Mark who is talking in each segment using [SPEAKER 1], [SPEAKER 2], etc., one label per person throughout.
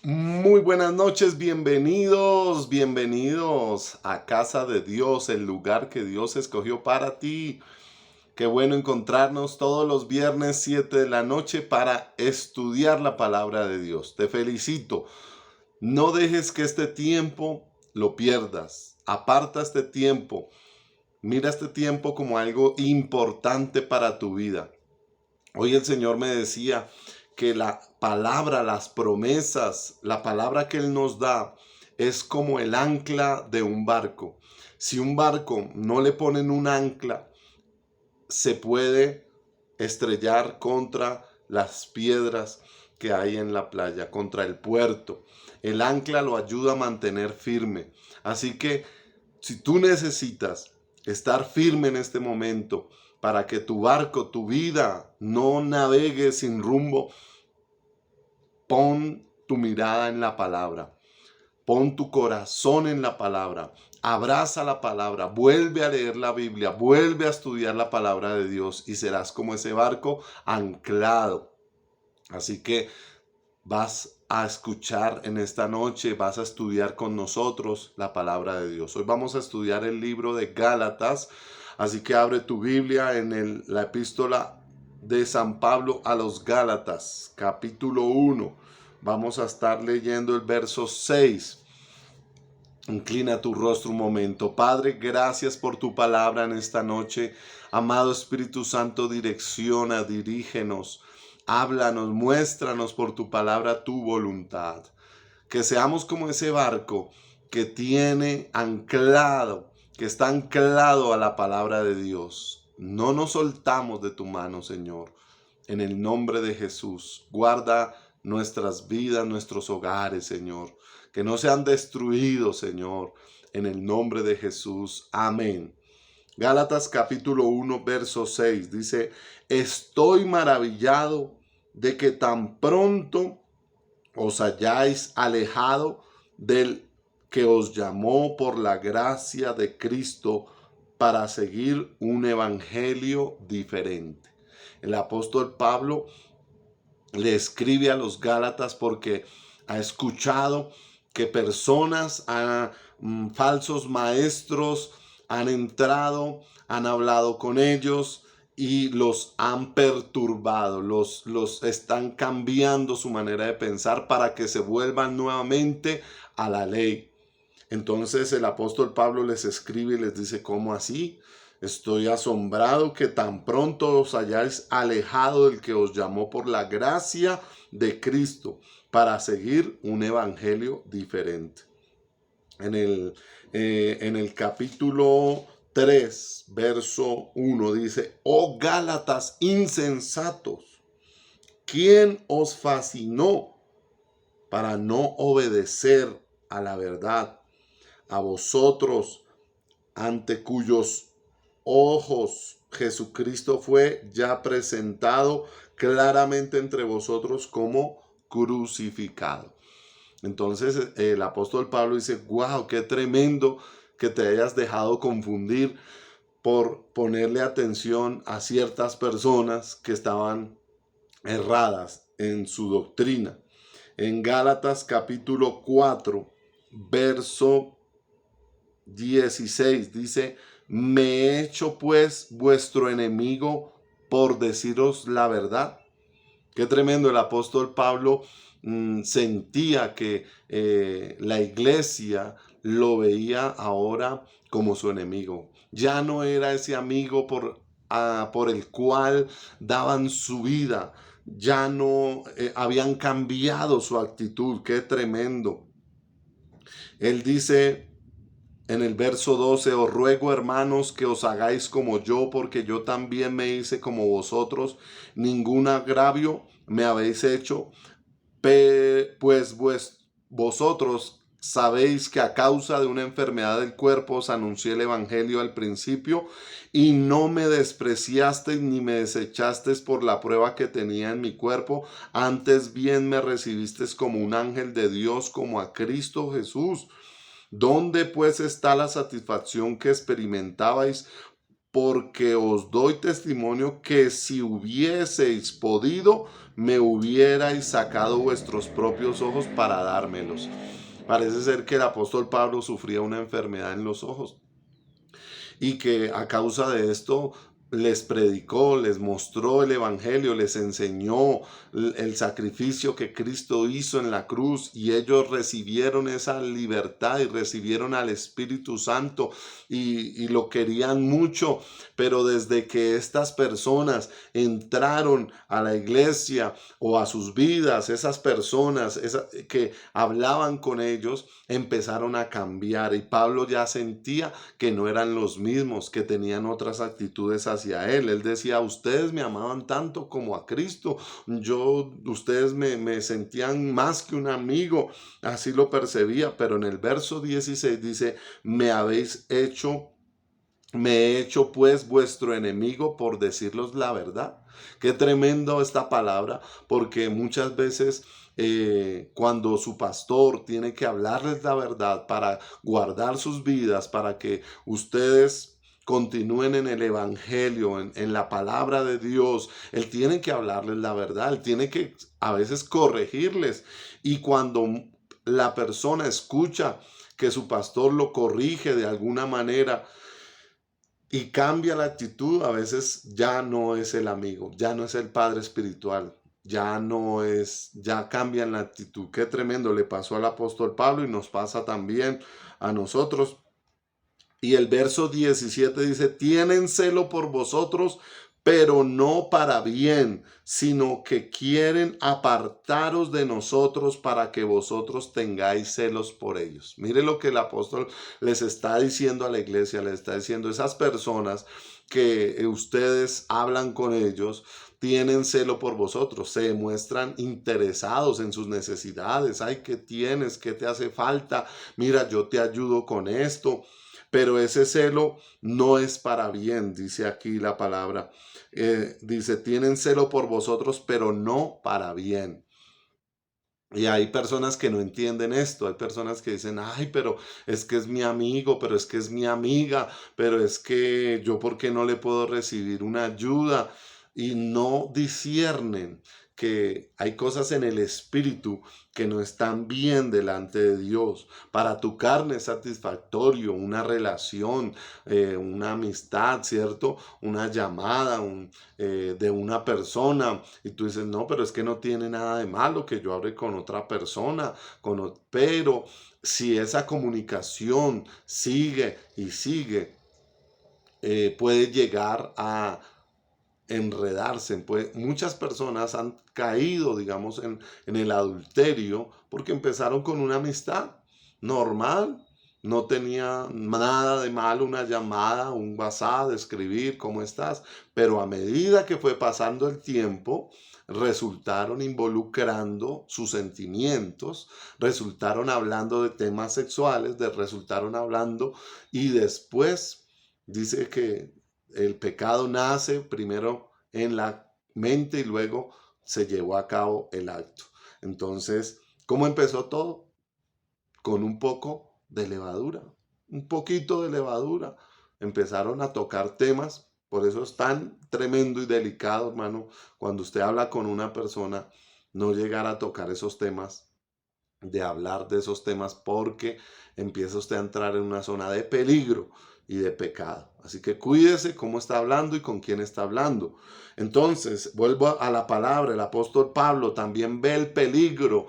[SPEAKER 1] Muy buenas noches, bienvenidos a Casa de Dios, el lugar que Dios escogió para ti. Qué bueno encontrarnos todos los viernes 7 de la noche para estudiar la palabra de Dios. Te felicito. No dejes que este tiempo lo pierdas. Aparta este tiempo. Mira este tiempo como algo importante para tu vida. Hoy el Señor me decía que la palabra, las promesas, la palabra que Él nos da es como el ancla de un barco. Si un barco no le ponen un ancla, se puede estrellar contra las piedras que hay en la playa, contra el puerto. El ancla lo ayuda a mantener firme. Así que si tú necesitas estar firme en este momento para que tu barco, tu vida, no navegue sin rumbo, pon tu mirada en la palabra. Pon tu corazón en la palabra. Abraza la palabra. Vuelve a leer la Biblia. Vuelve a estudiar la palabra de Dios y serás como ese barco anclado. Así que vas a escuchar en esta noche, vas a estudiar con nosotros la palabra de Dios. Hoy vamos a estudiar el libro de Gálatas, así que abre tu Biblia en la epístola de San Pablo a los Gálatas, capítulo 1. Vamos a estar leyendo el verso 6. Inclina tu rostro un momento. Padre, gracias por tu palabra en esta noche. Amado Espíritu Santo, direcciona, dirígenos. Háblanos, muéstranos por tu palabra tu voluntad. Que seamos como ese barco que tiene anclado, que está anclado a la palabra de Dios. No nos soltamos de tu mano, Señor. En el nombre de Jesús, guarda nuestras vidas, nuestros hogares, Señor. Que no sean destruidos, Señor. En el nombre de Jesús. Amén. Gálatas capítulo 1, verso 6 dice: estoy maravillado de que tan pronto os hayáis alejado del que os llamó por la gracia de Cristo para seguir un evangelio diferente. El apóstol Pablo le escribe a los Gálatas porque ha escuchado que personas, falsos maestros, han entrado, han hablado con ellos y los han perturbado, los están cambiando su manera de pensar para que se vuelvan nuevamente a la ley. Entonces el apóstol Pablo les escribe y les dice: ¿cómo así? Estoy asombrado que tan pronto os hayáis alejado del que os llamó por la gracia de Cristo para seguir un evangelio diferente. En el capítulo 3, verso 1 dice: oh Gálatas insensatos, ¿quién os fascinó para no obedecer a la verdad? A vosotros, ante cuyos ojos Jesucristo fue ya presentado claramente entre vosotros como crucificado. Entonces el apóstol Pablo dice: wow, qué tremendo que te hayas dejado confundir por ponerle atención a ciertas personas que estaban erradas en su doctrina. En Gálatas capítulo 4, verso 16 dice: me he hecho pues vuestro enemigo por deciros la verdad. Qué tremendo. El apóstol Pablo sentía que la iglesia lo veía ahora como su enemigo. Ya no era ese amigo por el cual daban su vida. Ya no habían cambiado su actitud. Qué tremendo. Él dice en el verso 12: os ruego, hermanos, que os hagáis como yo, porque yo también me hice como vosotros. Ningún agravio me habéis hecho, pues vosotros sabéis que a causa de una enfermedad del cuerpo os anuncié el evangelio al principio, y no me despreciasteis ni me desechasteis por la prueba que tenía en mi cuerpo. Antes bien me recibisteis como un ángel de Dios, como a Cristo Jesús. ¿Dónde pues está la satisfacción que experimentabais porque os doy testimonio que si hubieseis podido, me hubierais sacado vuestros propios ojos para dármelos. Parece ser que el apóstol Pablo sufría una enfermedad en los ojos y que a causa de esto les predicó, les mostró el evangelio, les enseñó el sacrificio que Cristo hizo en la cruz, y ellos recibieron esa libertad y recibieron al Espíritu Santo y lo querían mucho. Pero desde que estas personas entraron a la iglesia o a sus vidas, esas personas que hablaban con ellos empezaron a cambiar, y Pablo ya sentía que no eran los mismos, que tenían otras actitudes hacia él. Él decía: ustedes me amaban tanto como a Cristo, ustedes me sentían más que un amigo, así lo percibía. Pero en el verso 16 dice: me he hecho pues vuestro enemigo por decirlos la verdad. Qué tremendo esta palabra, porque muchas veces cuando su pastor tiene que hablarles la verdad para guardar sus vidas, para que ustedes continúen en el evangelio, en la palabra de Dios, él tiene que hablarles la verdad, él tiene que a veces corregirles. Y cuando la persona escucha que su pastor lo corrige de alguna manera y cambia la actitud, a veces ya no es el amigo, ya no es el padre espiritual, ya no es, ya cambian la actitud. Qué tremendo le pasó al apóstol Pablo y nos pasa también a nosotros. Y el verso 17 dice: tienen celo por vosotros, pero no para bien, sino que quieren apartaros de nosotros para que vosotros tengáis celos por ellos. Mire lo que el apóstol les está diciendo a la iglesia, les está diciendo: esas personas que ustedes hablan con ellos, tienen celo por vosotros, se muestran interesados en sus necesidades. Ay, ¿qué tienes? ¿Qué te hace falta? Mira, yo te ayudo con esto. Pero ese celo no es para bien, dice aquí la palabra. Dice: tienen celo por vosotros, pero no para bien. Y hay personas que no entienden esto, hay personas que dicen: ay, pero es que es mi amigo, pero es que es mi amiga, pero es que yo, ¿por qué no le puedo recibir una ayuda? Y no disciernen que hay cosas en el espíritu que no están bien delante de Dios. Para tu carne es satisfactorio una relación, una amistad, ¿cierto? Una llamada de una persona, y tú dices: no, pero es que no tiene nada de malo que yo hable con otra persona, pero si esa comunicación sigue y sigue, puede llegar a enredarse. Pues muchas personas han caído, digamos, en el adulterio porque empezaron con una amistad normal. No tenía nada de malo una llamada, un WhatsApp, de escribir cómo estás, pero a medida que fue pasando el tiempo, resultaron involucrando sus sentimientos, resultaron hablando de temas sexuales, resultaron hablando, y después dice que el pecado nace primero en la mente y luego se llevó a cabo el acto. Entonces, ¿cómo empezó todo? Con un poco de levadura, un poquito de levadura. Empezaron a tocar temas. Por eso es tan tremendo y delicado, hermano, cuando usted habla con una persona, no llegar a tocar esos temas, de hablar de esos temas, porque empieza usted a entrar en una zona de peligro y de pecado. Así que cuídese cómo está hablando y con quién está hablando. Entonces, vuelvo a la palabra. El apóstol Pablo también ve el peligro,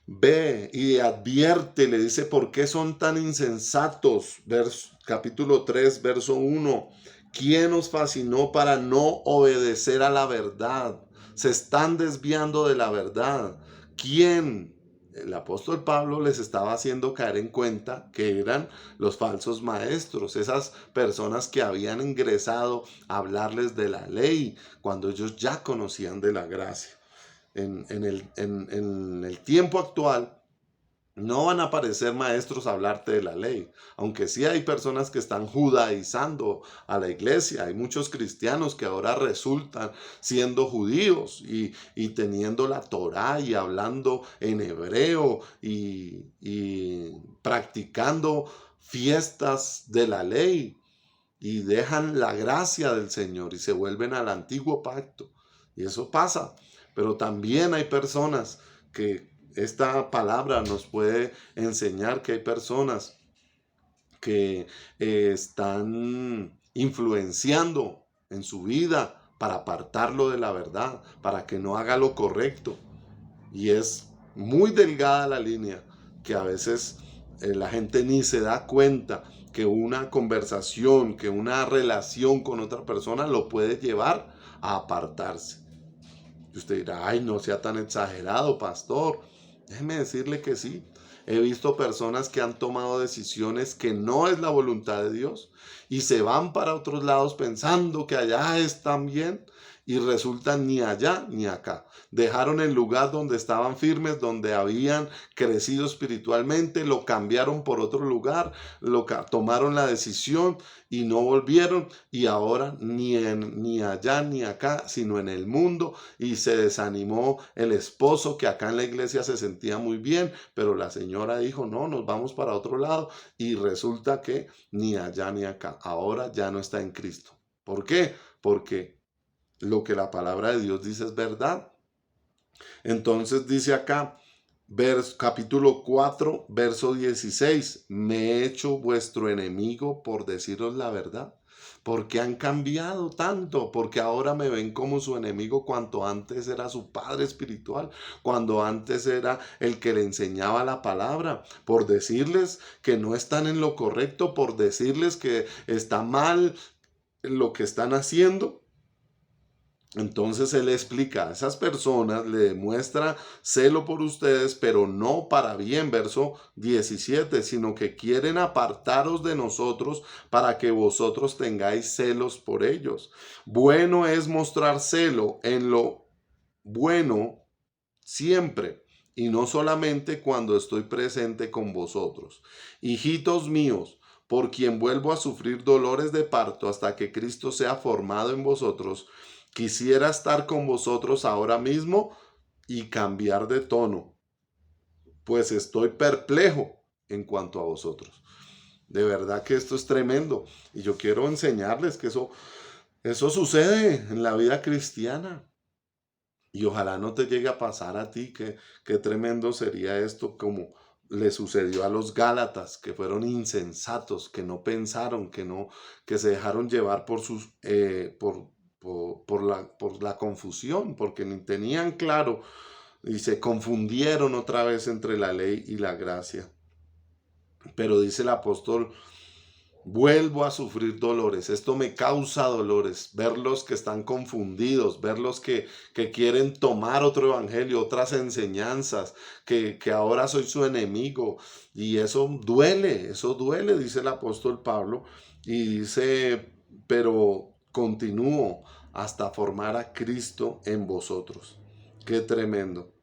[SPEAKER 1] ve y advierte, le dice: ¿por qué son tan insensatos? Capítulo 3, verso 1. ¿Quién os fascinó para no obedecer a la verdad? Se están desviando de la verdad. ¿Quién? El apóstol Pablo les estaba haciendo caer en cuenta que eran los falsos maestros, esas personas que habían ingresado a hablarles de la ley cuando ellos ya conocían de la gracia. En el tiempo actual no van a aparecer maestros a hablarte de la ley, aunque sí hay personas que están judaizando a la iglesia. Hay muchos cristianos que ahora resultan siendo judíos y teniendo la Torá y hablando en hebreo y practicando fiestas de la ley. y dejan la gracia del Señor y se vuelven al antiguo pacto. Y eso pasa. Pero también hay personas que esta palabra nos puede enseñar que hay personas que están influenciando en su vida para apartarlo de la verdad, para que no haga lo correcto. Y es muy delgada la línea que a veces la gente ni se da cuenta que una conversación, que una relación con otra persona lo puede llevar a apartarse. Y usted dirá, ay, no sea tan exagerado, pastor. Déjeme decirle que sí. He visto personas que han tomado decisiones que no es la voluntad de Dios y se van para otros lados pensando que allá están bien y resultan ni allá ni acá. Dejaron el lugar donde estaban firmes, donde habían crecido espiritualmente, lo cambiaron por otro lugar, tomaron la decisión y no volvieron y ahora ni allá ni acá, sino en el mundo, y se desanimó el esposo que acá en la iglesia se sentía muy bien, pero la señora dijo, no, nos vamos para otro lado y resulta que ni allá ni acá, ahora ya no está en Cristo. ¿Por qué? Porque lo que la palabra de Dios dice es verdad. Entonces dice acá, capítulo 4, verso 16, me he hecho vuestro enemigo por deciros la verdad. Porque han cambiado tanto, porque ahora me ven como su enemigo cuando antes era su padre espiritual, cuando antes era el que le enseñaba la palabra, por decirles que no están en lo correcto, por decirles que está mal lo que están haciendo. Entonces él explica, a esas personas le demuestra celo por ustedes, pero no para bien, verso 17, sino que quieren apartaros de nosotros para que vosotros tengáis celos por ellos. Bueno es mostrar celo en lo bueno siempre, y no solamente cuando estoy presente con vosotros. Hijitos míos, por quien vuelvo a sufrir dolores de parto hasta que Cristo sea formado en vosotros, quisiera estar con vosotros ahora mismo y cambiar de tono, pues estoy perplejo en cuanto a vosotros. De verdad que esto es tremendo y yo quiero enseñarles que eso sucede en la vida cristiana. Y ojalá no te llegue a pasar a ti, que tremendo sería esto como le sucedió a los Gálatas, que fueron insensatos, que no pensaron, que se dejaron llevar por la confusión, porque ni tenían claro y se confundieron otra vez entre la ley y la gracia. Pero dice el apóstol, vuelvo a sufrir dolores. Esto me causa dolores. Verlos que están confundidos, verlos que quieren tomar otro evangelio, otras enseñanzas, que ahora soy su enemigo. Y eso duele, dice el apóstol Pablo. Y dice, pero continúo hasta formar a Cristo en vosotros. Qué tremendo.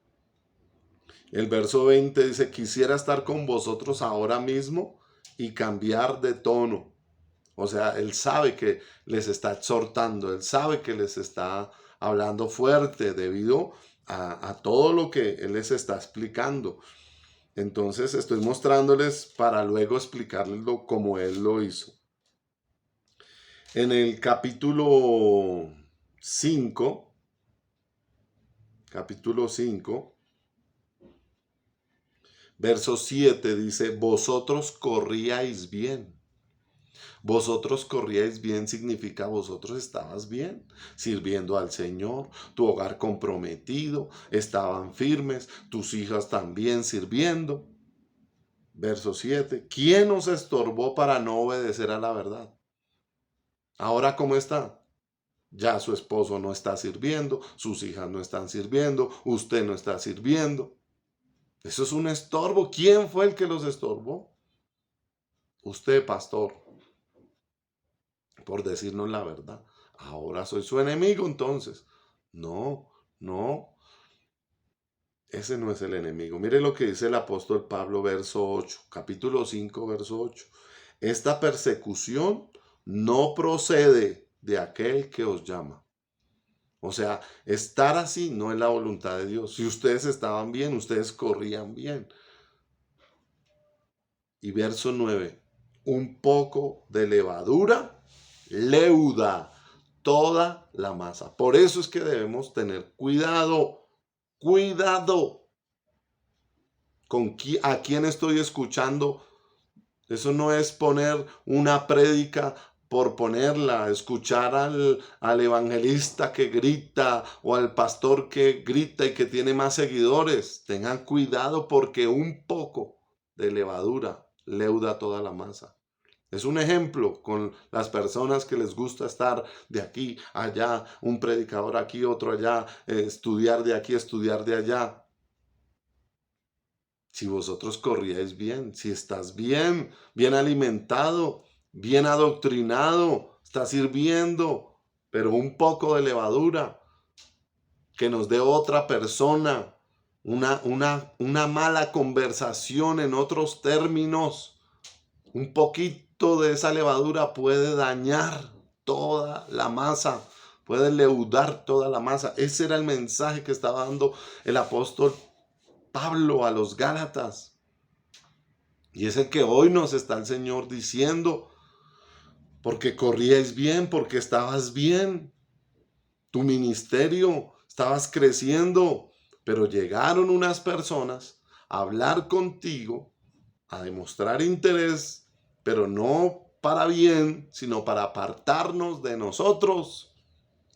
[SPEAKER 1] El verso 20 dice, quisiera estar con vosotros ahora mismo y cambiar de tono. O sea, él sabe que les está exhortando, él sabe que les está hablando fuerte debido a todo lo que él les está explicando. Entonces estoy mostrándoles para luego explicarles como él lo hizo. En el capítulo 5, verso 7 dice, vosotros corríais bien. Vosotros corríais bien significa vosotros estabas bien, sirviendo al Señor, tu hogar comprometido, estaban firmes, tus hijas también sirviendo. Verso 7, ¿quién os estorbó para no obedecer a la verdad? Ahora, ¿cómo está? Ya su esposo no está sirviendo, sus hijas no están sirviendo, usted no está sirviendo. Eso es un estorbo. ¿Quién fue el que los estorbó? Usted, pastor, por decirnos la verdad. Ahora soy su enemigo, entonces. No, no. Ese no es el enemigo. Mire lo que dice el apóstol Pablo, verso 8, capítulo 5, verso 8. Esta persecución no procede de aquel que os llama. O sea, estar así no es la voluntad de Dios. Si ustedes estaban bien, ustedes corrían bien. Y verso 9, un poco de levadura leuda toda la masa. Por eso es que debemos tener cuidado, cuidado con a quién estoy escuchando. Eso no es poner una prédica por ponerla, escuchar al evangelista que grita o al pastor que grita y que tiene más seguidores. Tengan cuidado porque un poco de levadura leuda toda la masa. Es un ejemplo con las personas que les gusta estar de aquí a allá, un predicador aquí, otro allá, estudiar de aquí, estudiar de allá. Si vosotros corríais bien, si estás bien, bien alimentado, bien adoctrinado, estás sirviendo, pero un poco de levadura que nos dé otra persona, una mala conversación en otros términos, un poquito de esa levadura puede dañar toda la masa, puede leudar toda la masa. Ese era el mensaje que estaba dando el apóstol Pablo a los Gálatas. Y es el que hoy nos está el Señor diciendo, porque corríais bien, porque estabas bien, tu ministerio, estabas creciendo, pero llegaron unas personas a hablar contigo, a demostrar interés, pero no para bien, sino para apartarnos de nosotros.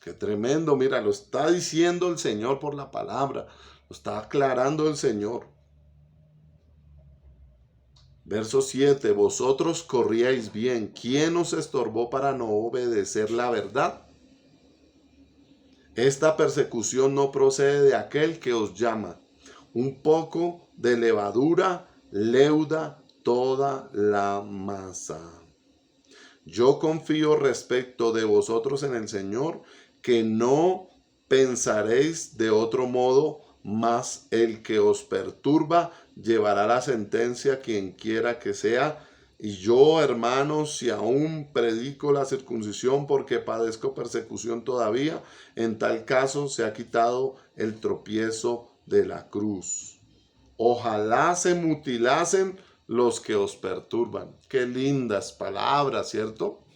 [SPEAKER 1] Qué tremendo, mira, lo está diciendo el Señor por la palabra, lo está aclarando el Señor. Verso 7, vosotros corríais bien. ¿Quién os estorbó para no obedecer la verdad? Esta persecución no procede de aquel que os llama. Un poco de levadura leuda toda la masa. Yo confío respecto de vosotros en el Señor, que no pensaréis de otro modo, mas el que os perturba llevará la sentencia quien quiera que sea. Y yo, hermanos, si aún predico la circuncisión porque padezco persecución todavía, en tal caso se ha quitado el tropiezo de la cruz. Ojalá se mutilasen los que os perturban. Qué lindas palabras, ¿cierto?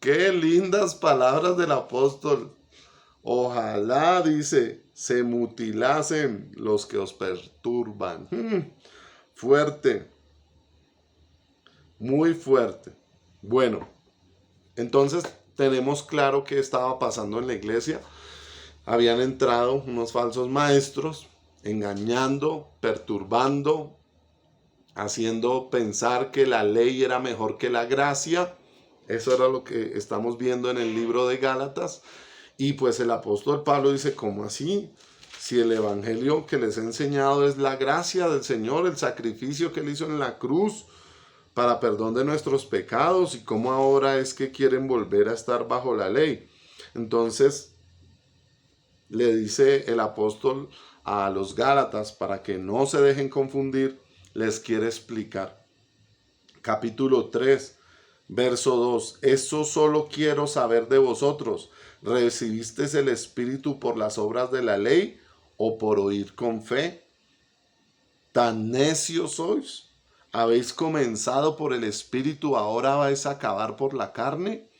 [SPEAKER 1] Qué lindas palabras del apóstol. Ojalá, dice, se mutilasen los que os perturban. Fuerte, muy fuerte. Bueno, entonces tenemos claro qué estaba pasando en la iglesia. Habían entrado unos falsos maestros, engañando, perturbando, haciendo pensar que la ley era mejor que la gracia. Eso era lo que estamos viendo en el libro de Gálatas. Y pues el apóstol Pablo dice, ¿cómo así? Si el evangelio que les he enseñado es la gracia del Señor, el sacrificio que él hizo en la cruz para perdón de nuestros pecados, y cómo ahora es que quieren volver a estar bajo la ley. Entonces le dice el apóstol a los Gálatas, para que no se dejen confundir, les quiere explicar. Capítulo 3, verso 2. Eso solo quiero saber de vosotros. ¿Recibisteis el Espíritu por las obras de la ley o por oír con fe? ¿Tan necios sois? ¿Habéis comenzado por el Espíritu, ahora vais a acabar por la carne?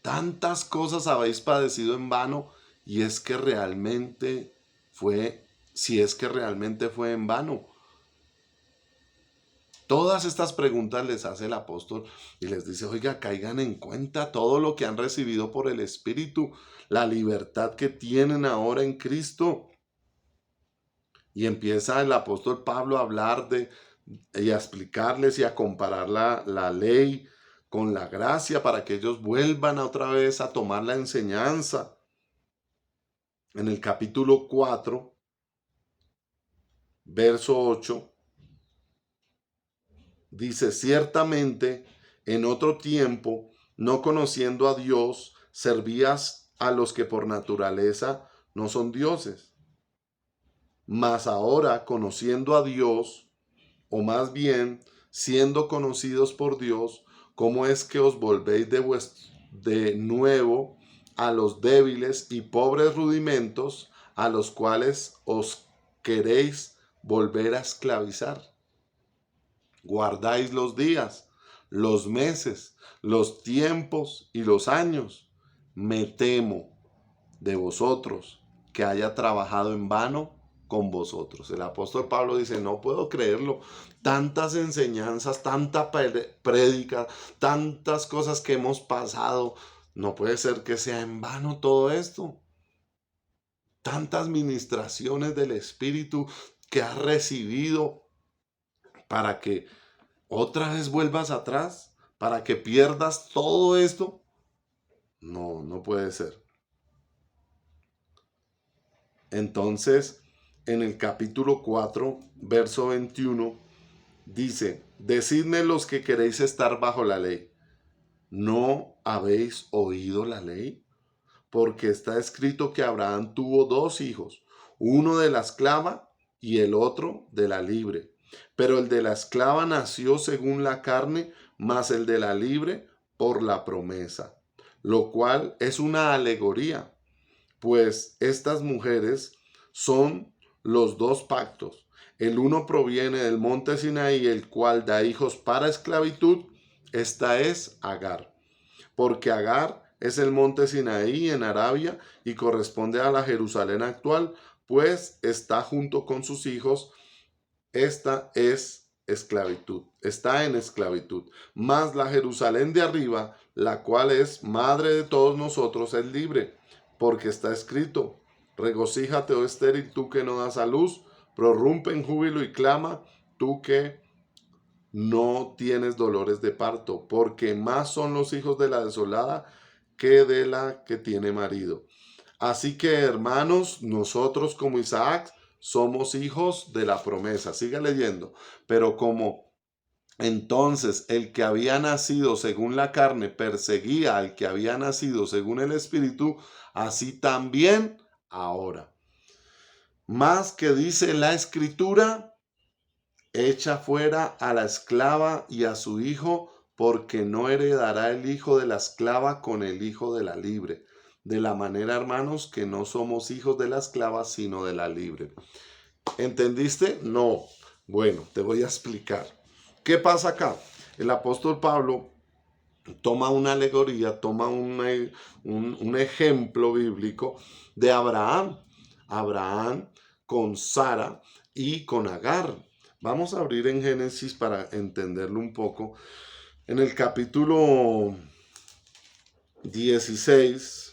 [SPEAKER 1] Tantas cosas habéis padecido en vano, y es que realmente fue, si es que realmente fue en vano. Todas estas preguntas les hace el apóstol y les dice, oiga, caigan en cuenta todo lo que han recibido por el Espíritu, la libertad que tienen ahora en Cristo. Y empieza el apóstol Pablo a hablar y a explicarles y a comparar la ley con la gracia para que ellos vuelvan otra vez a tomar la enseñanza. En el capítulo 4, verso 8, dice, ciertamente en otro tiempo, no conociendo a Dios, servías a los que por naturaleza no son dioses. Mas ahora, conociendo a Dios, o más bien, siendo conocidos por Dios, ¿cómo es que os volvéis de nuevo a los débiles y pobres rudimentos a los cuales os queréis volver a esclavizar? Guardáis los días, los meses, los tiempos y los años. Me temo de vosotros que haya trabajado en vano con vosotros. El apóstol Pablo dice, no puedo creerlo. Tantas enseñanzas, tanta prédica, tantas cosas que hemos pasado. No puede ser que sea en vano todo esto. Tantas ministraciones del Espíritu que has recibido para que otra vez vuelvas atrás, para que pierdas todo esto. No, no puede ser. Entonces, en el capítulo 4, verso 21, dice, decidme los que queréis estar bajo la ley, ¿no habéis oído la ley? Porque está escrito que Abraham tuvo 2 hijos, uno de la esclava y el otro de la libre. Pero el de la esclava nació según la carne, mas el de la libre por la promesa, lo cual es una alegoría, pues estas mujeres son los 2 pactos. El uno proviene del monte Sinaí, el cual da hijos para esclavitud. Esta es Agar, porque Agar es el monte Sinaí en Arabia y corresponde a la Jerusalén actual, pues está junto con sus hijos. Esta es esclavitud, está en esclavitud. Mas la Jerusalén de arriba, la cual es madre de todos nosotros, es libre, porque está escrito, regocíjate, oh estéril, tú que no das a luz, prorrumpe en júbilo y clama, tú que no tienes dolores de parto, porque más son los hijos de la desolada que de la que tiene marido. Así que, hermanos, nosotros como Isaac somos hijos de la promesa. Sigue leyendo. Pero como entonces el que había nacido según la carne perseguía al que había nacido según el Espíritu, así también ahora. Más que dice la Escritura, echa fuera a la esclava y a su hijo, porque no heredará el hijo de la esclava con el hijo de la libre. De la manera, hermanos, que no somos hijos de la esclava, sino de la libre. ¿Entendiste? No. Bueno, te voy a explicar. ¿Qué pasa acá? El apóstol Pablo toma una alegoría, toma un ejemplo bíblico de Abraham. Abraham con Sara y con Agar. Vamos a abrir en Génesis para entenderlo un poco. En el capítulo 16,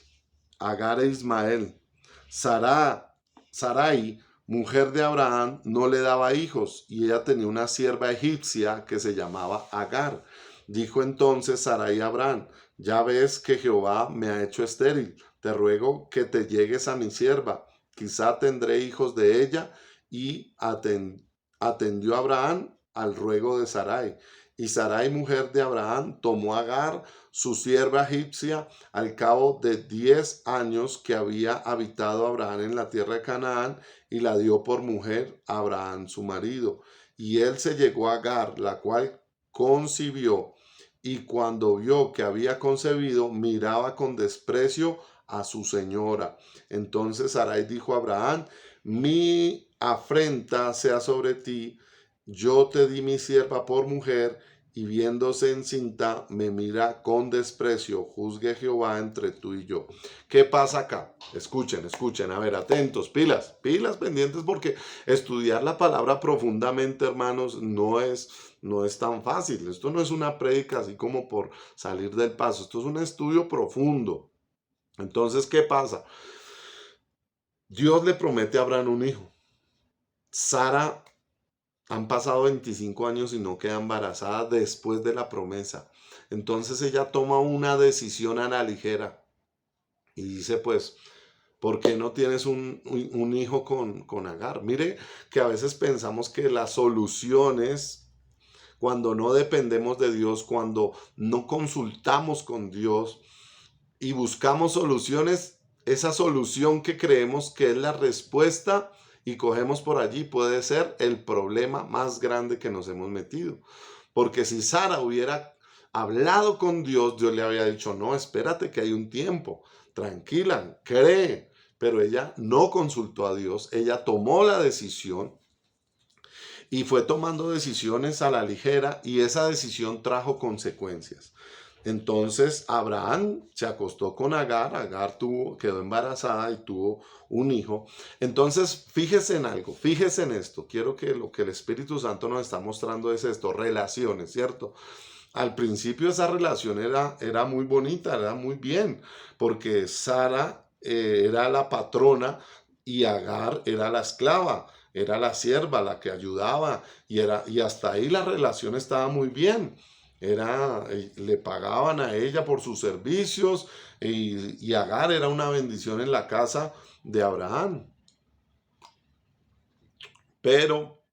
[SPEAKER 1] Agar e Ismael. Sarai, mujer de Abraham, no le daba hijos y ella tenía una sierva egipcia que se llamaba Agar. Dijo entonces Sarai a Abraham, ya ves que Jehová me ha hecho estéril, te ruego que te llegues a mi sierva, quizá tendré hijos de ella. Y atendió Abraham al ruego de Sarai. Y Sarai, mujer de Abraham, tomó a Agar, su sierva egipcia, al cabo de 10 años que había habitado Abraham en la tierra de Canaán, y la dio por mujer a Abraham su marido. Y él se llegó a Agar, la cual concibió, y cuando vio que había concebido, miraba con desprecio a su señora. Entonces Sarai dijo a Abraham, mi afrenta sea sobre ti, yo te di mi sierva por mujer, y viéndose encinta me mira con desprecio, juzgue Jehová entre tú y yo. ¿Qué pasa acá? Escuchen, a ver, atentos, pilas pendientes, porque estudiar la palabra profundamente, hermanos, no es tan fácil. Esto no es una prédica así como por salir del paso, esto es un estudio profundo. Entonces, ¿qué pasa? Dios le promete a Abraham un hijo. Sara, han pasado 25 años y no queda embarazada después de la promesa. Entonces ella toma una decisión a la ligera y dice, pues, ¿por qué no tienes un hijo con Agar? Mire que a veces pensamos que las soluciones, cuando no dependemos de Dios, cuando no consultamos con Dios y buscamos soluciones, esa solución que creemos que es la respuesta y cogemos por allí puede ser el problema más grande que nos hemos metido. Porque si Sara hubiera hablado con Dios, Dios le había dicho, no, espérate que hay un tiempo, tranquila, cree. Pero ella no consultó a Dios, ella tomó la decisión y fue tomando decisiones a la ligera y esa decisión trajo consecuencias. Entonces Abraham se acostó con Agar, quedó embarazada y tuvo un hijo. Entonces fíjese en algo, fíjese en esto. Quiero que lo que el Espíritu Santo nos está mostrando es esto, relaciones, ¿cierto? Al principio esa relación era muy bonita, era muy bien, porque Sara era la patrona y Agar era la esclava, era la sierva, la que ayudaba, y hasta ahí la relación estaba muy bien. Le pagaban a ella por sus servicios y Agar era una bendición en la casa de Abraham. Pero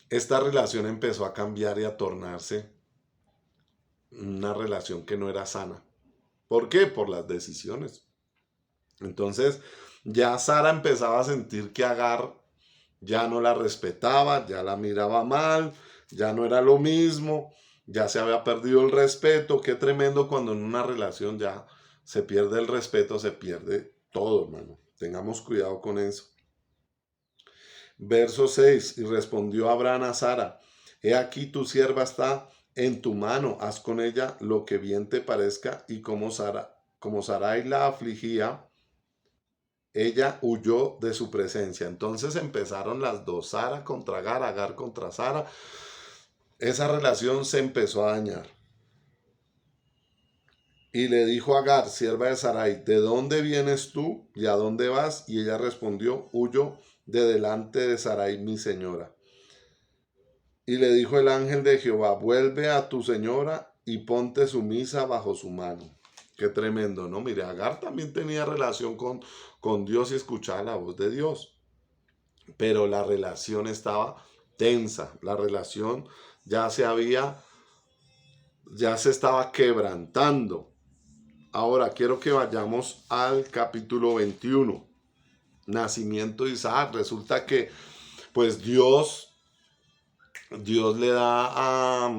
[SPEAKER 1] esta relación empezó a cambiar y a tornarse una relación que no era sana. ¿Por qué? Por las decisiones. Entonces, ya Sara empezaba a sentir que Agar ya no la respetaba, ya la miraba mal, ya no era lo mismo, ya se había perdido el respeto. Qué tremendo cuando en una relación ya se pierde el respeto, se pierde todo, hermano. Tengamos cuidado con eso. Verso 6, y respondió Abraham a Sara, he aquí tu sierva está en tu mano, haz con ella lo que bien te parezca. Y como Sarai la afligía, ella huyó de su presencia. Entonces empezaron las dos, Sara contra Agar, Agar contra Sara. Esa relación se empezó a dañar. Y le dijo a Agar, sierva de Sarai, ¿de dónde vienes tú y a dónde vas? Y ella respondió, huyo de delante de Sarai, mi señora. Y le dijo el ángel de Jehová, vuelve a tu señora y ponte sumisa bajo su mano. Qué tremendo, ¿no? Mire, Agar también tenía relación con Dios y escuchaba la voz de Dios. Pero la relación estaba tensa. La relación ya ya se estaba quebrantando. Ahora quiero que vayamos al capítulo 21. Nacimiento de Isaac. Resulta que, pues Dios le da a,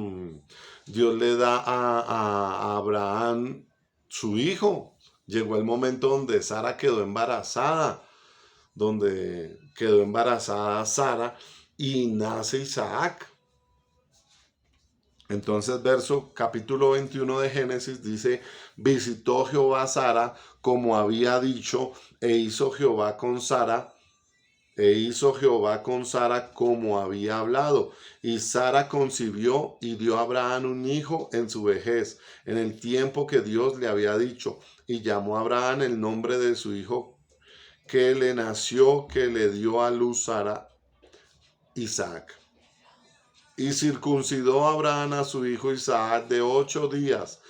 [SPEAKER 1] Dios le da a Abraham su hijo. Llegó el momento donde Sara quedó embarazada, Sara y nace Isaac. Entonces, capítulo 21 de Génesis dice, visitó Jehová a Sara como había dicho, e hizo Jehová con Sara como había hablado. Y Sara concibió y dio a Abraham un hijo en su vejez, en el tiempo que Dios le había dicho. Y llamó a Abraham el nombre de su hijo que le nació, que le dio a luz Sara, Isaac. Y circuncidó a Abraham a su hijo Isaac de 8 días,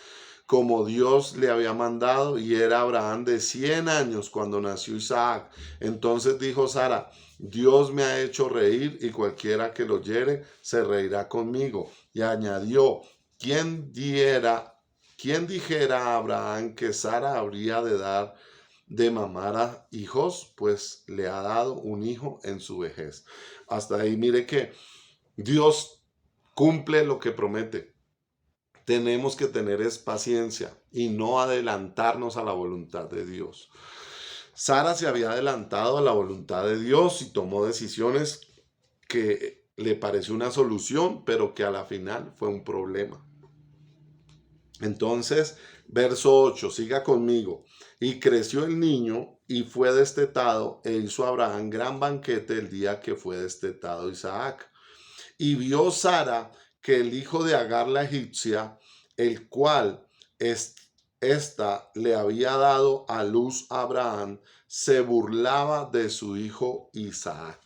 [SPEAKER 1] como Dios le había mandado, y era Abraham de 100 años cuando nació Isaac. Entonces dijo Sara, Dios me ha hecho reír, y cualquiera que lo oyere se reirá conmigo. Y añadió, ¿quién dijera a Abraham que Sara habría de dar de mamar a hijos? Pues le ha dado un hijo en su vejez. Hasta ahí mire que Dios cumple lo que promete. Tenemos que tener paciencia y no adelantarnos a la voluntad de Dios. Sara se había adelantado a la voluntad de Dios y tomó decisiones que le pareció una solución, pero que a la final fue un problema. Entonces, verso 8, siga conmigo. Y creció el niño y fue destetado, e hizo Abraham gran banquete el día que fue destetado Isaac. Y vio Sara que el hijo de Agar la egipcia, el cual esta le había dado a luz a Abraham, se burlaba de su hijo Isaac.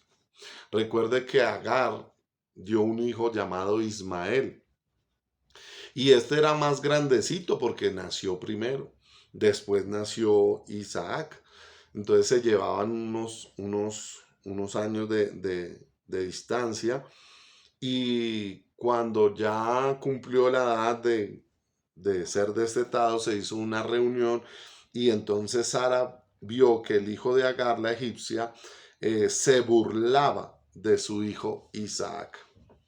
[SPEAKER 1] Recuerde que Agar dio un hijo llamado Ismael. Y este era más grandecito porque nació primero. Después nació Isaac. Entonces se llevaban unos años de distancia. Y cuando ya cumplió la edad de ser destetado, se hizo una reunión y entonces Sara vio que el hijo de Agar, la egipcia, se burlaba de su hijo Isaac.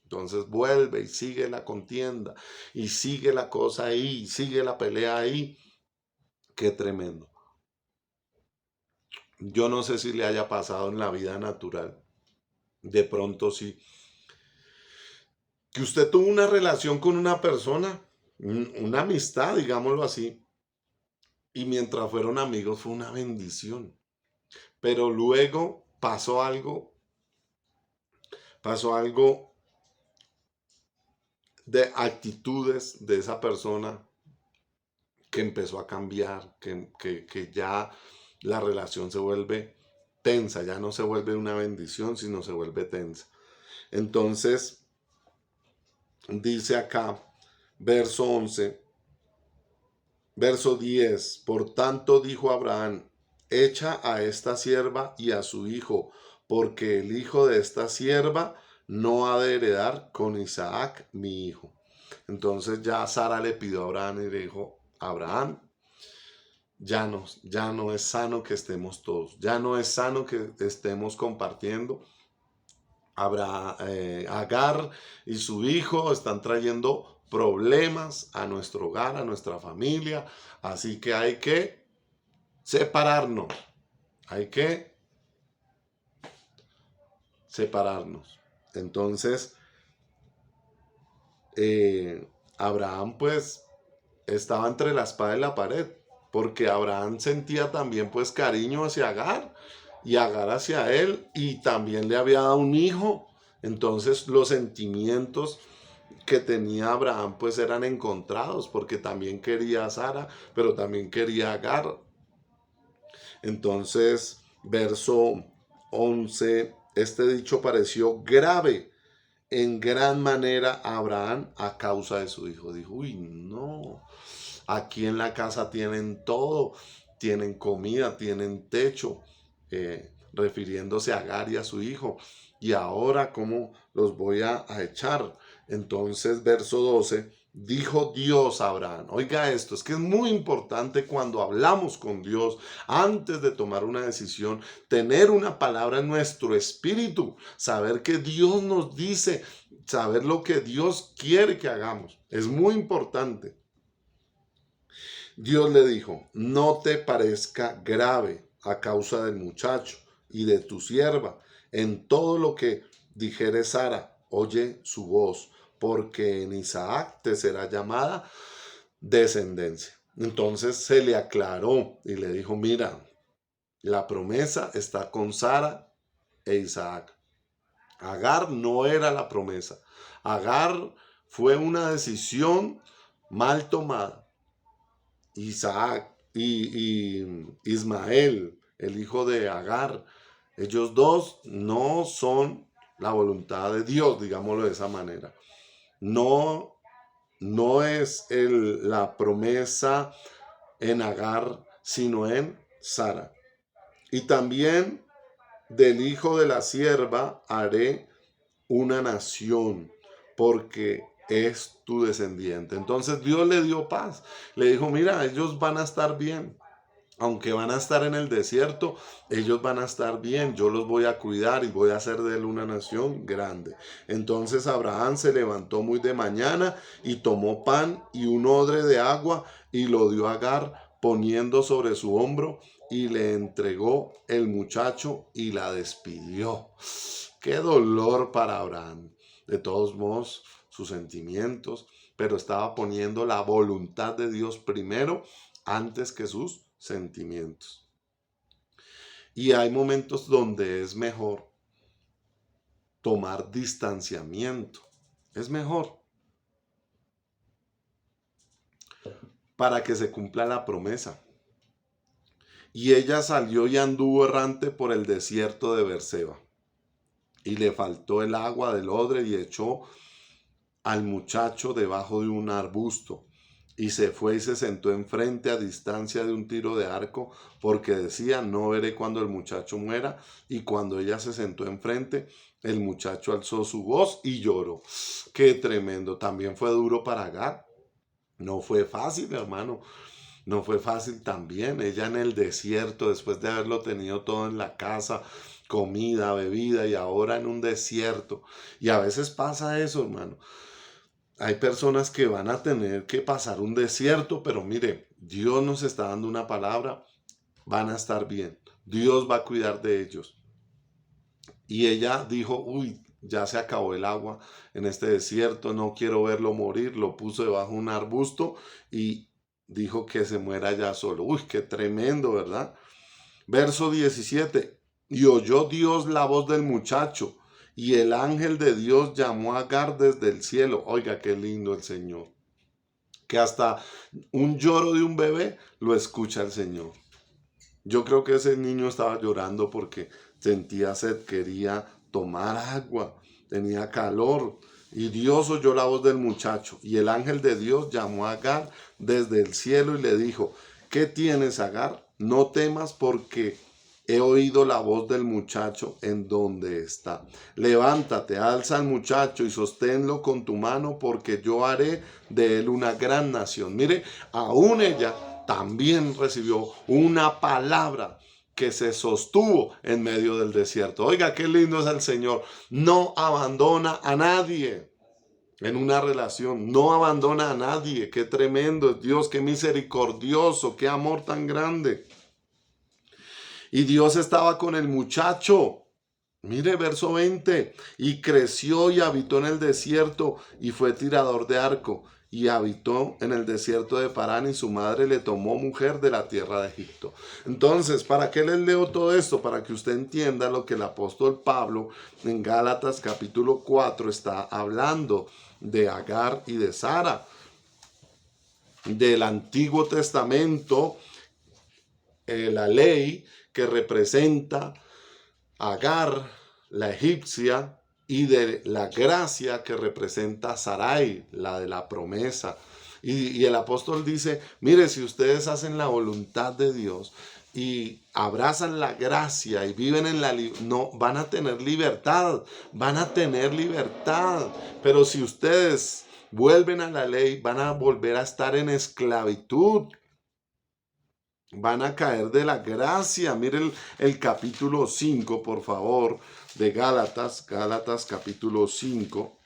[SPEAKER 1] Entonces vuelve y sigue la contienda y sigue la cosa ahí, y sigue la pelea ahí. Qué tremendo. Yo no sé si le haya pasado en la vida natural. De pronto sí. que usted tuvo una relación con una persona, una amistad, digámoslo así, y mientras fueron amigos fue una bendición. Pero luego pasó algo de actitudes de esa persona que empezó a cambiar, que ya la relación se vuelve tensa, ya no se vuelve una bendición, sino se vuelve tensa. Entonces, dice acá, verso 11, verso 10, por tanto dijo Abraham, echa a esta sierva y a su hijo, porque el hijo de esta sierva no ha de heredar con Isaac mi hijo. Entonces ya Sara le pidió a Abraham y le dijo, Abraham, ya no es sano que estemos todos, ya no es sano que estemos compartiendo. Agar y su hijo están trayendo problemas a nuestro hogar, a nuestra familia, así que hay que separarnos, hay que separarnos. Entonces, Abraham pues estaba entre la espada y la pared, porque Abraham sentía también pues cariño hacia Agar y Agar hacia él, y también le había dado un hijo. Entonces los sentimientos que tenía Abraham pues eran encontrados, porque también quería a Sara, pero también quería a Agar. Entonces, verso 11, este dicho pareció grave en gran manera a Abraham a causa de su hijo. Dijo, uy, no, aquí en la casa tienen todo, tienen comida, tienen techo, refiriéndose a Agar y a su hijo. Y ahora, ¿cómo los voy a echar? Entonces, verso 12, dijo Dios a Abraham. Oiga esto, es que es muy importante cuando hablamos con Dios, antes de tomar una decisión, tener una palabra en nuestro espíritu, saber que Dios nos dice, saber lo que Dios quiere que hagamos. Es muy importante. Dios le dijo, no te parezca grave a causa del muchacho y de tu sierva. En todo lo que dijere Sara, oye su voz, porque en Isaac te será llamada descendencia. Entonces se le aclaró y le dijo, mira, la promesa está con Sara e Isaac. Agar no era la promesa. Agar fue una decisión mal tomada. Isaac y Ismael, el hijo de Agar, ellos dos no son la voluntad de Dios, digámoslo de esa manera. No, no es la promesa en Agar, sino en Sara. Y también del hijo de la sierva haré una nación, porque es tu descendiente. Entonces Dios le dio paz. Le dijo, mira, ellos van a estar bien. Aunque van a estar en el desierto, ellos van a estar bien. Yo los voy a cuidar y voy a hacer de él una nación grande. Entonces Abraham se levantó muy de mañana y tomó pan y un odre de agua y lo dio a Agar, poniendo sobre su hombro, y le entregó el muchacho y la despidió. Qué dolor para Abraham. De todos modos, sus sentimientos, pero estaba poniendo la voluntad de Dios primero antes que sus sentimientos. Y hay momentos donde es mejor tomar distanciamiento. Es mejor para que se cumpla la promesa. Y ella salió y anduvo errante por el desierto de Berseba. Y le faltó el agua del odre y echó al muchacho debajo de un arbusto. Y se fue y se sentó enfrente a distancia de un tiro de arco, porque decía, no veré cuando el muchacho muera. Y cuando ella se sentó enfrente, el muchacho alzó su voz y lloró. Qué tremendo. También fue duro para Agar. No fue fácil, hermano. No fue fácil también. Ella en el desierto, después de haberlo tenido todo en la casa, comida, bebida, y ahora en un desierto. Y a veces pasa eso, hermano. Hay personas que van a tener que pasar un desierto, pero mire, Dios nos está dando una palabra, van a estar bien. Dios va a cuidar de ellos. Y ella dijo, uy, ya se acabó el agua en este desierto, no quiero verlo morir, lo puso debajo de un arbusto y dijo que se muera ya solo. Uy, qué tremendo, ¿verdad? Verso 17. Y oyó Dios la voz del muchacho, y el ángel de Dios llamó a Agar desde el cielo. Oiga, qué lindo el Señor. Que hasta un lloro de un bebé lo escucha el Señor. Yo creo que ese niño estaba llorando porque sentía sed, quería tomar agua, tenía calor. Y Dios oyó la voz del muchacho. Y el ángel de Dios llamó a Agar desde el cielo y le dijo: ¿qué tienes, Agar? No temas, porque he oído la voz del muchacho en donde está. Levántate, alza al muchacho y sosténlo con tu mano, porque yo haré de él una gran nación. Mire, aún ella también recibió una palabra que se sostuvo en medio del desierto. Oiga, qué lindo es el Señor. No abandona a nadie en una relación. No abandona a nadie. Qué tremendo es Dios, qué misericordioso, qué amor tan grande. Y Dios estaba con el muchacho. Mire, verso 20. Y creció y habitó en el desierto y fue tirador de arco. Y habitó en el desierto de Parán, y su madre le tomó mujer de la tierra de Egipto. Entonces, ¿para qué les leo todo esto? Para que usted entienda lo que el apóstol Pablo en Gálatas capítulo 4 está hablando de Agar y de Sara. Del Antiguo Testamento, la ley que representa a Agar, la egipcia, y de la gracia que representa a Sarai, la de la promesa. Y el apóstol dice: mire, si ustedes hacen la voluntad de Dios y abrazan la gracia y viven en no van a tener libertad, van a tener libertad. Pero si ustedes vuelven a la ley, van a volver a estar en esclavitud. Van a caer de la gracia. Miren el capítulo 5, por favor, de Gálatas. Gálatas capítulo 5.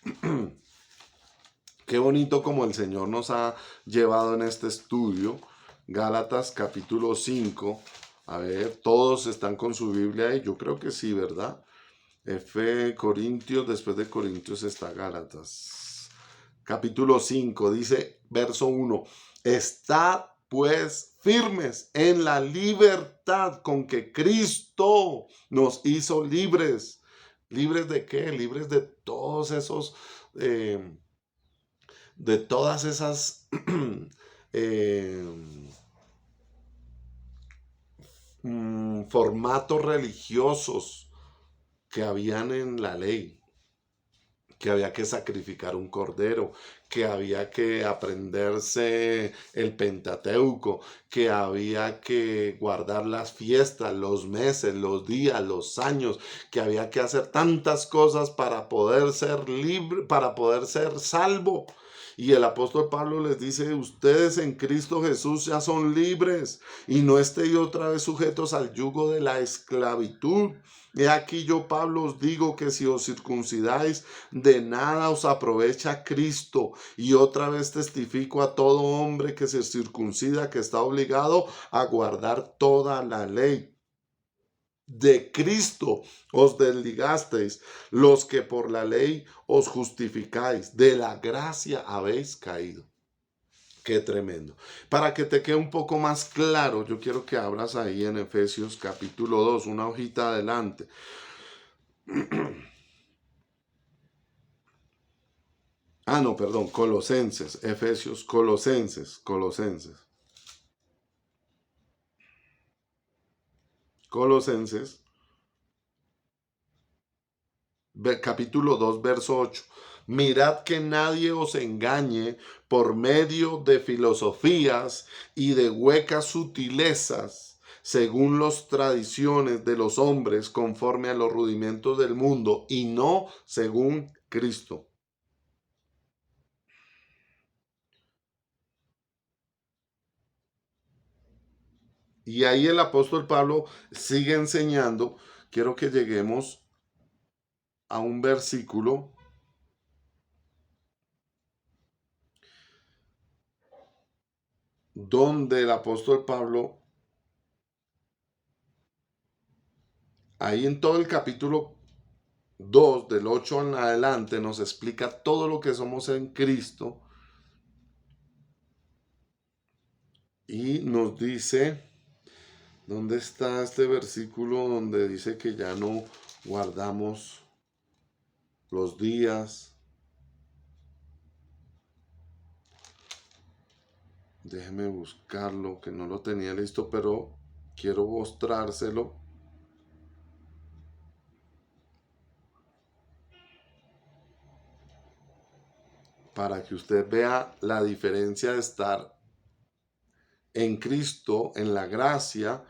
[SPEAKER 1] Qué bonito como el Señor nos ha llevado en este estudio. Gálatas capítulo 5. A ver, todos están con su Biblia ahí. Yo creo que sí, ¿verdad? Corintios, después de Corintios está Gálatas. Capítulo 5, dice, verso 1. Estad pues firmes en la libertad con que Cristo nos hizo libres. ¿Libres de qué? Libres de todos esos, de todas esas formatos religiosos que habían en la ley. Que había que sacrificar un cordero, que había que aprenderse el Pentateuco, que había que guardar las fiestas, los meses, los días, los años, que había que hacer tantas cosas para poder ser libre, para poder ser salvo. Y el apóstol Pablo les dice: ustedes en Cristo Jesús ya son libres y no estéis otra vez sujetos al yugo de la esclavitud. He aquí yo, Pablo, os digo que si os circuncidáis, de nada os aprovecha Cristo. Y otra vez testifico a todo hombre que se circuncida que está obligado a guardar toda la ley. De Cristo os desligasteis, los que por la ley os justificáis, de la gracia habéis caído. Qué tremendo. Para que te quede un poco más claro, yo quiero que abras ahí en Efesios capítulo 2, una hojita adelante. No, perdón, Colosenses, Efesios, Colosenses. Capítulo 2, verso 8. Mirad que nadie os engañe por medio de filosofías y de huecas sutilezas, según las tradiciones de los hombres, conforme a los rudimentos del mundo, y no según Cristo. Y ahí el apóstol Pablo sigue enseñando. Quiero que lleguemos a un versículo donde el apóstol Pablo, ahí en todo el capítulo 2, del 8 en adelante, nos explica todo lo que somos en Cristo y nos dice, ¿dónde está este versículo donde dice que ya no guardamos los días? Déjeme buscarlo, que no lo tenía listo, pero quiero mostrárselo para que usted vea la diferencia de estar en Cristo, en la gracia,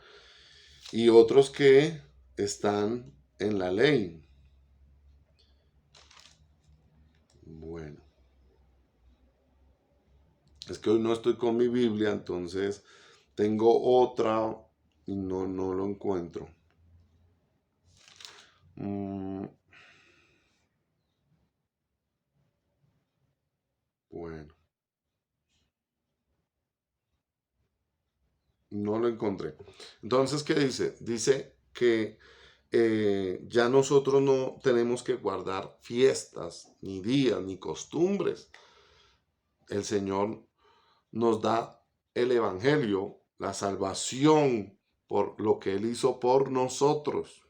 [SPEAKER 1] y otros que están en la ley. Bueno, es que hoy no estoy con mi Biblia, entonces tengo otra y no lo encuentro. Bueno, no lo encontré. Entonces, ¿qué dice? Dice que ya nosotros no tenemos que guardar fiestas, ni días, ni costumbres. El Señor nos da el Evangelio, la salvación por lo que Él hizo por nosotros.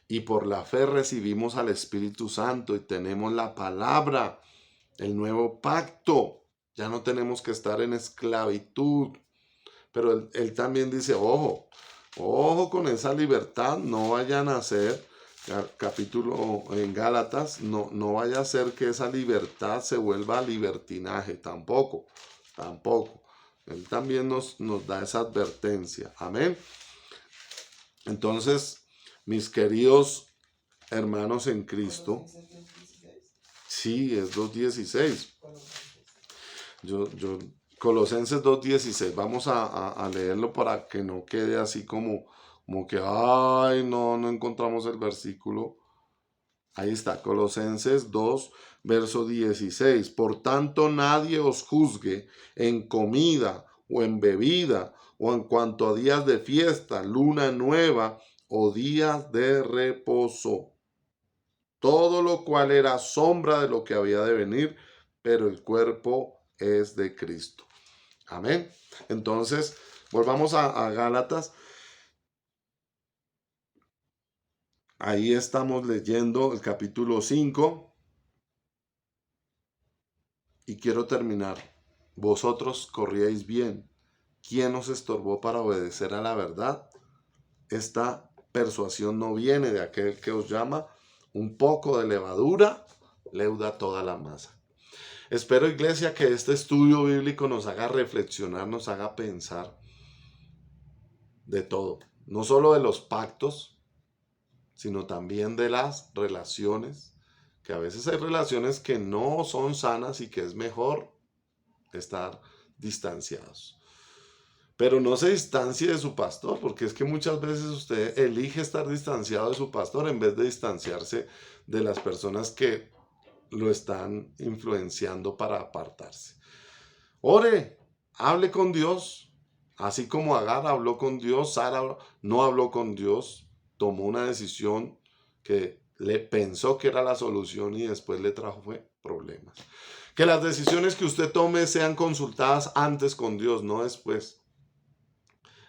[SPEAKER 1] Y por la fe recibimos al Espíritu Santo y tenemos la palabra, el nuevo pacto. Ya no tenemos que estar en esclavitud. Pero él también dice, ojo con esa libertad, no vayan a hacer, capítulo en Gálatas, no vaya a ser que esa libertad se vuelva libertinaje, tampoco. Él también nos da esa advertencia, amén. Entonces, mis queridos hermanos en Cristo, sí, es 2:16. Colosenses 2:16, vamos a leerlo para que no quede así como que, ay, no encontramos el versículo. Ahí está, Colosenses 2, verso 16. Por tanto, nadie os juzgue en comida o en bebida o en cuanto a días de fiesta, luna nueva o días de reposo. Todo lo cual era sombra de lo que había de venir, pero el cuerpo es de Cristo. Amén. Entonces, volvamos a Gálatas. Ahí estamos leyendo el capítulo 5 y quiero terminar. Vosotros corríais bien. ¿Quién os estorbó para obedecer a la verdad? Esta persuasión no viene de aquel que os llama. Un poco de levadura leuda toda la masa. Espero, iglesia, que este estudio bíblico nos haga reflexionar, nos haga pensar de todo. No solo de los pactos, sino también de las relaciones, que a veces hay relaciones que no son sanas y que es mejor estar distanciados. Pero no se distancie de su pastor, porque es que muchas veces usted elige estar distanciado de su pastor en vez de distanciarse de las personas que lo están influenciando para apartarse. Ore, hable con Dios, así como Agar habló con Dios, Sara no habló con Dios, tomó una decisión que le pensó que era la solución y después le trajo problemas. Que las decisiones que usted tome sean consultadas antes con Dios, no después.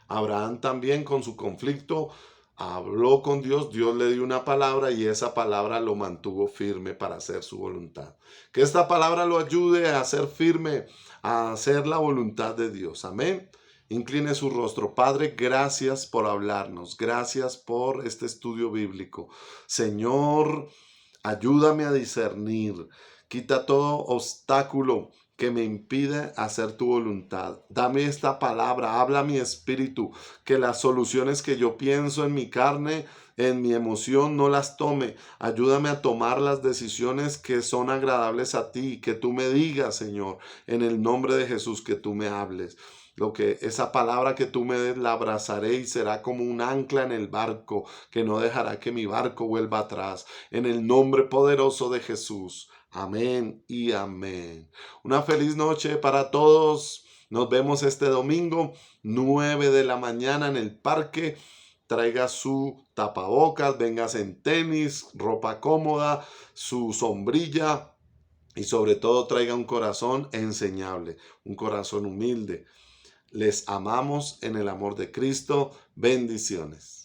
[SPEAKER 1] Abraham también con su conflicto habló con Dios, Dios le dio una palabra y esa palabra lo mantuvo firme para hacer su voluntad. Que esta palabra lo ayude a ser firme, a hacer la voluntad de Dios. Amén. Incline su rostro. Padre, gracias por hablarnos. Gracias por este estudio bíblico. Señor, ayúdame a discernir. Quita todo obstáculo que me impide hacer tu voluntad. Dame esta palabra, habla mi espíritu, que las soluciones que yo pienso en mi carne, en mi emoción, no las tome. Ayúdame a tomar las decisiones que son agradables a ti, que tú me digas, Señor, en el nombre de Jesús, que tú me hables. Esa palabra que tú me des la abrazaré y será como un ancla en el barco, que no dejará que mi barco vuelva atrás. En el nombre poderoso de Jesús. Amén y amén. Una feliz noche para todos. Nos vemos este domingo, 9 de la mañana en el parque. traiga su tapabocas, vengas en tenis, ropa cómoda, su sombrilla y sobre todo traiga un corazón enseñable, un corazón humilde. Les amamos en el amor de Cristo. Bendiciones.